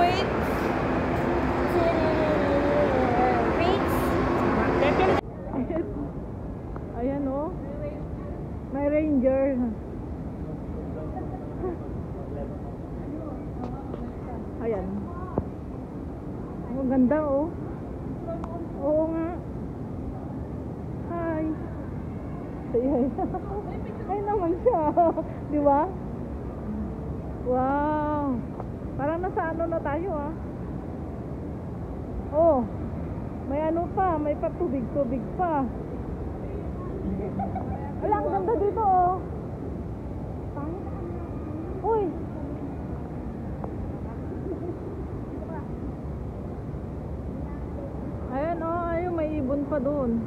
Wait. Ayan oh. May ranger. Ayan. Ang ganda oh. Oo nga. Hi. Say hi. Ay naman siya. Di ba? Wow. Parang nasa ano na tayo ah. Oh. May ano pa, may patubig-tubig pa. Wala, ang ganda dito oh. Uy. Ayan oh, ayun may ibon pa doon.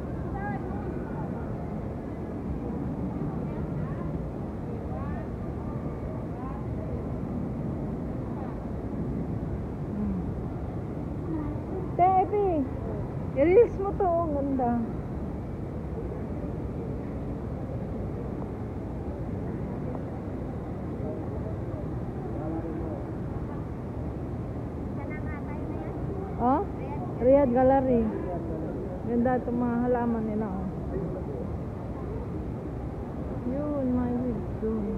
Tepi, i-release mo to, ang ganda. Oh? Riyadh Gallery. Ganda itong mga halaman nila oh. Yun, may weed doon.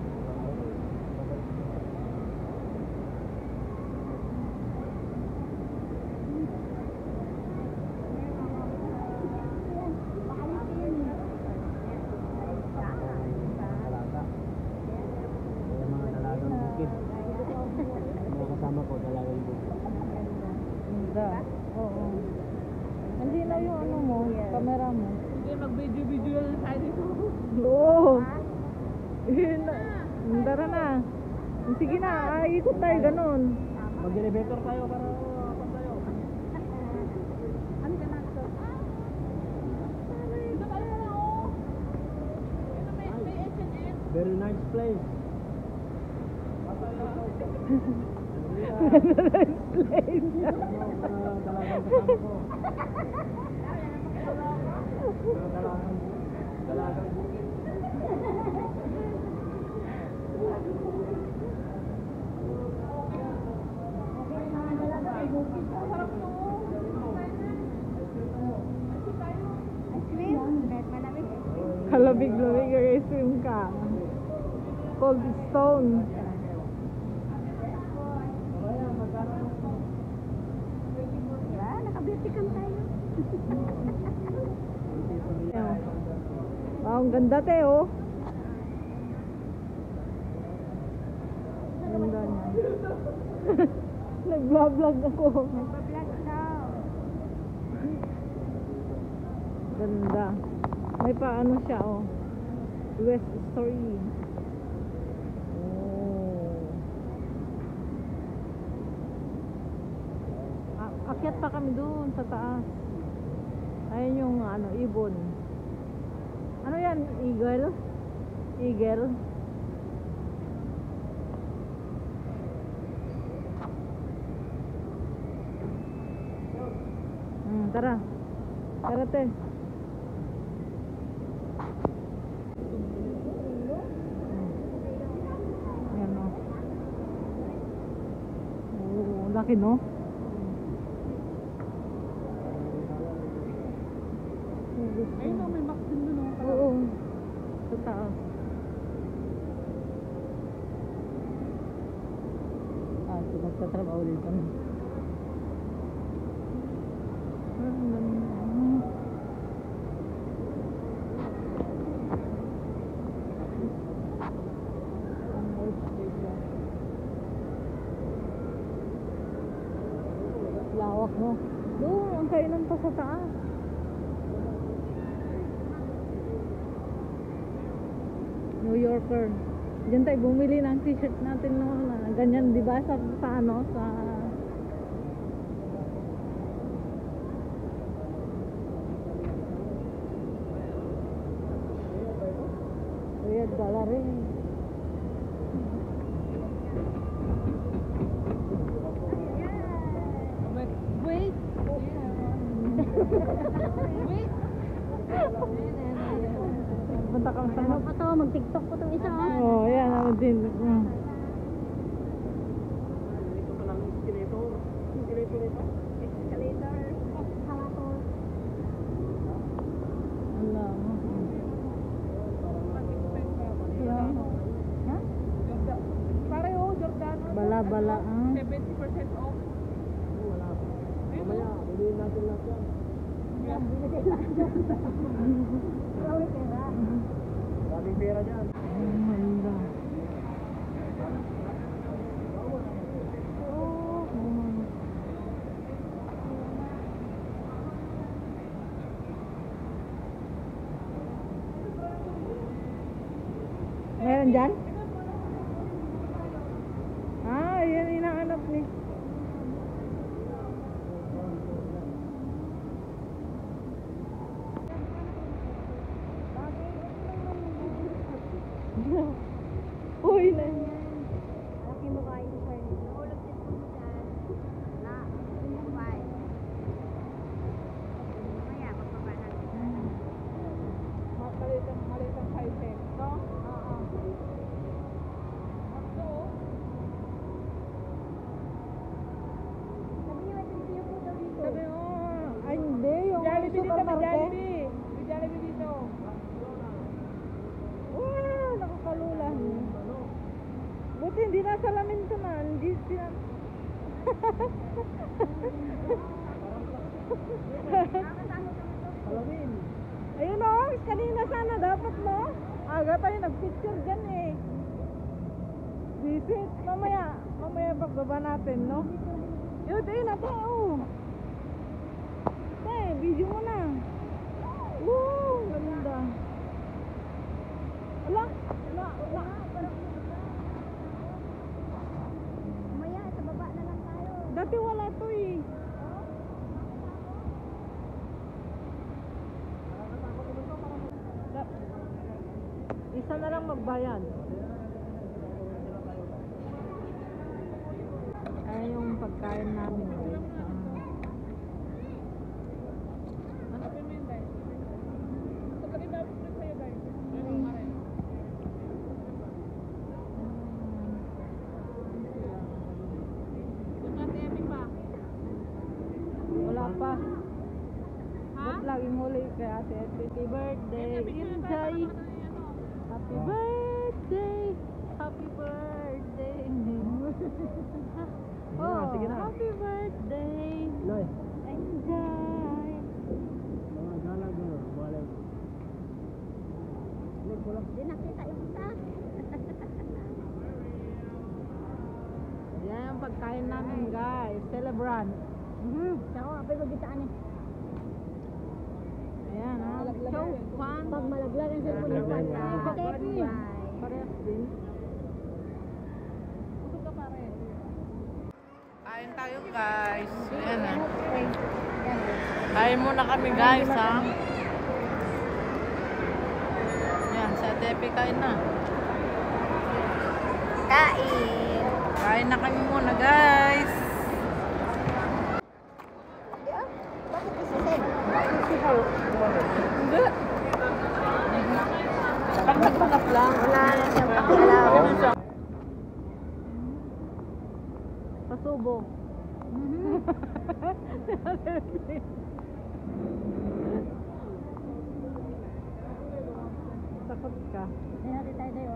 Oo. Hindi na yung ano mo, camera mo. Hindi, mag-video tayo dito. Oo. Tara na. Sige na, ikot tayo ganun. Mag-elevator tayo para apat tayo. Ano ka na ito? Very nice place. Kalabig-labig i-swim ka. Cold Stone. Nakabitikan tayo. Wow, ang ganda te oh. Ganda niya. Nag-vlog ako. Nagpa-vlog daw. Ganda. May paano siya oh. West Story. Akyat pa kami doon sa taas. Ayun yung ano, ibon. Ano yan? Eagle? Eagle? Tara. Tara te. Ayan o. Oo, laki no? Ayun o, may box din doon o. Oo. Sa taas. Ito nagtatrabaho dito no? Lawak no? Doon, ang kainan pa sa taas. New Yorker. Diyan tayo bumili ng t-shirt natin no, na ganyan, di ba? Sa ano, sa Riyadh Gallery. Wait. Wait. Punta kami sa Ano pa to? Mag-tiktok po itong isa. oh, yan, ano din. Dito pa lang escalator. Bala-bala, ah. 70% off. Wala. Mamaya, bilihin natin lahat yan. Daming pera dyan. Ang ganda. Meron dyan? Ah, yan inaanap ni. Uy, na. Laki mo kayo sa inyo. Nahulog din po mo dyan. Na, bye. Mamaya, pagbaba natin. Malitang high-tech, no? Oo. Sabi niyo, ito yung po daw dito. Sabi, oh, ay hindi, yung supermarket. May Jollibee dito. Wow, nakakalula. Buti hindi nasa lamin to na. Hindi sila. Halloween. Ayun o, kanina sana dapat mo. Aga tayo nag-picture dyan eh. Visit. Mamaya pagbaba natin, no? Yun, ayun na to, oh. Video mo na. Wow, ganda. Wala. Mamaya, sa baba na lang tayo. Dati wala to eh. Isa na lang magbayad. Ay, yung pagkain namin. Hanapin mo yun, guys. Sa pag-ibabot na sa'yo, guys. Meron ka rin. Yung Ate Emi pa. Wala pa. Ha? Ba't laging huli kay Ate Ete? Happy birthday, Inday! Happy birthday! Happy birthday! Oh, sige na. happy birthday! Noy. Enjoy! Mga galaga. Walay. Hindi nakita yung isa. Yan ang pagkain namin, guys. Celebrant. Tsaka nga, pero magitaan eh. Ayan, ha? So fun. Pag malaglag ang cellphone ng Malaglag bata. yan. Sa Tepi. Parehas din. Busog ka pare. Kain tayo, guys. Ayan, ha? Kain muna kami, guys, ha? Yan, sa Tepi kain na. Kain. Kain na kami muna, guys. Bakit isisig? Hindi. Pagpagpagap lang. Wala na siyang pakialam. Pasubo. Takot ka. Natin tayo tayo.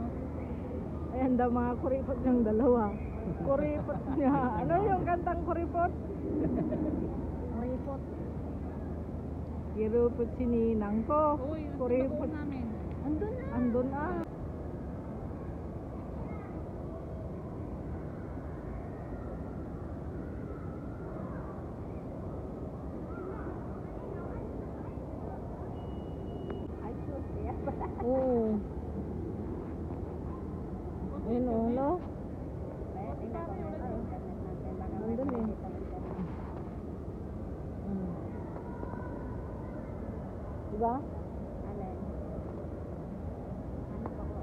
Ayan daw mga kuripot ng dalawa. Kuripot niya. Ano yung kantang kuripot? Report. Kirupot si Ninang ko. Kuripot. namin. Andun na. Andun ah. Ay, sus. Yes. Oo. Ayun o, no? Kaya tingnan ko na sa internet natin. Baka may Nandun eh. pakita ng internet. Diba? Alin? Ano pa ko?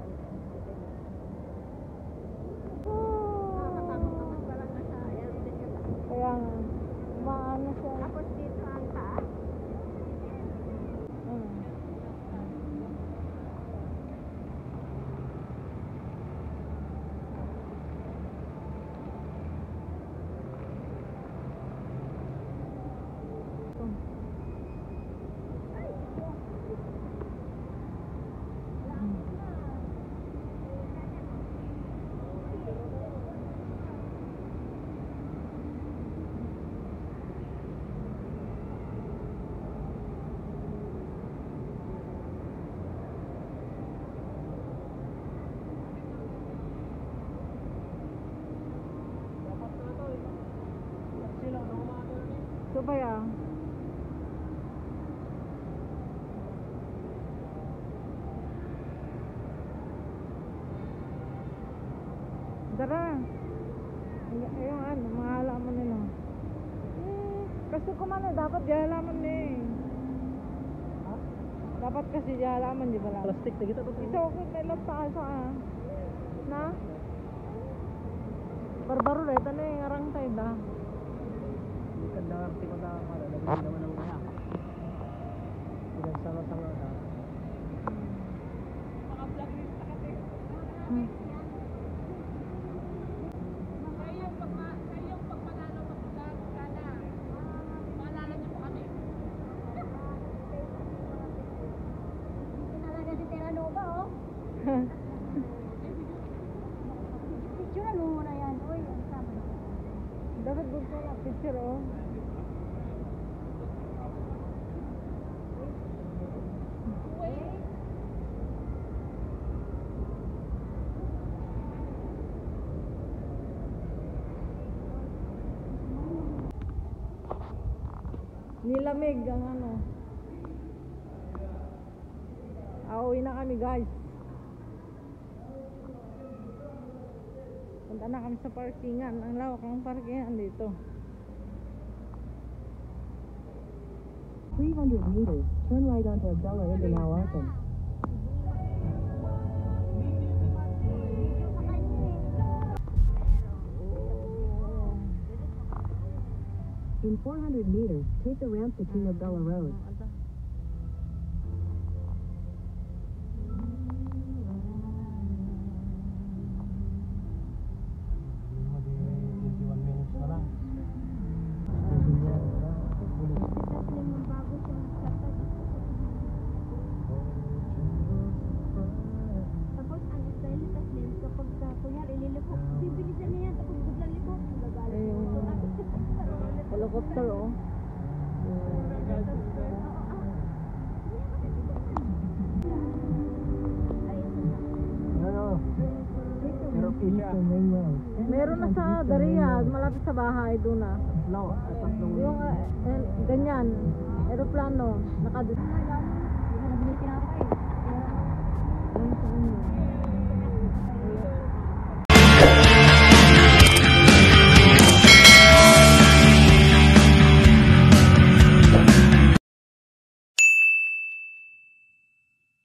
Nakakatamang-tamang pa lang na sa ayan. Kaya nga. Maano siya. Tapos dito ang taas. Gabay ah. Tara. Ayun ano, mga halaman nila. Kasi kumano, dapat di halaman na eh. Ha? Dapat kasi di halaman, di ba lang? Plastic na kita ba? Ito, okay, may laptaan sa na? Barbaro na, ito na yung arang tayo ba? Hindi ka na arti ko na naman ng kaya. Pinagsama-sama na. Mga vloggerista kasi. Hmm. Kayong pagpanalo ko sana. Maalala niyo po kami. Ito talaga si Terranova, oh. Picture mo muna yan. Uy, ang sama. Dapat gusto na picture oh. Nilamig ang ano. Auwi na kami guys. Punta na kami sa parkingan. Ang lawak ng parkingan dito. 300 meters, turn right onto Abdullah Ibn Al-Arqam. In 400 meters, take the ramp to King Abdullah Road. Mag 21 minutes na lang. Tapos ang style taslim kapag kunyari ililipok, bibilisan niya yan tapos biglang lipok. Ayun. Helicopter oh. Ano? Pero pisya. Ring Road. Meron na sa Dariyad, malapit sa bahay doon na. No, atas nung... Yung ganyan, aeroplano, Hindi ka nabili tinapay. Ayun sa inyo.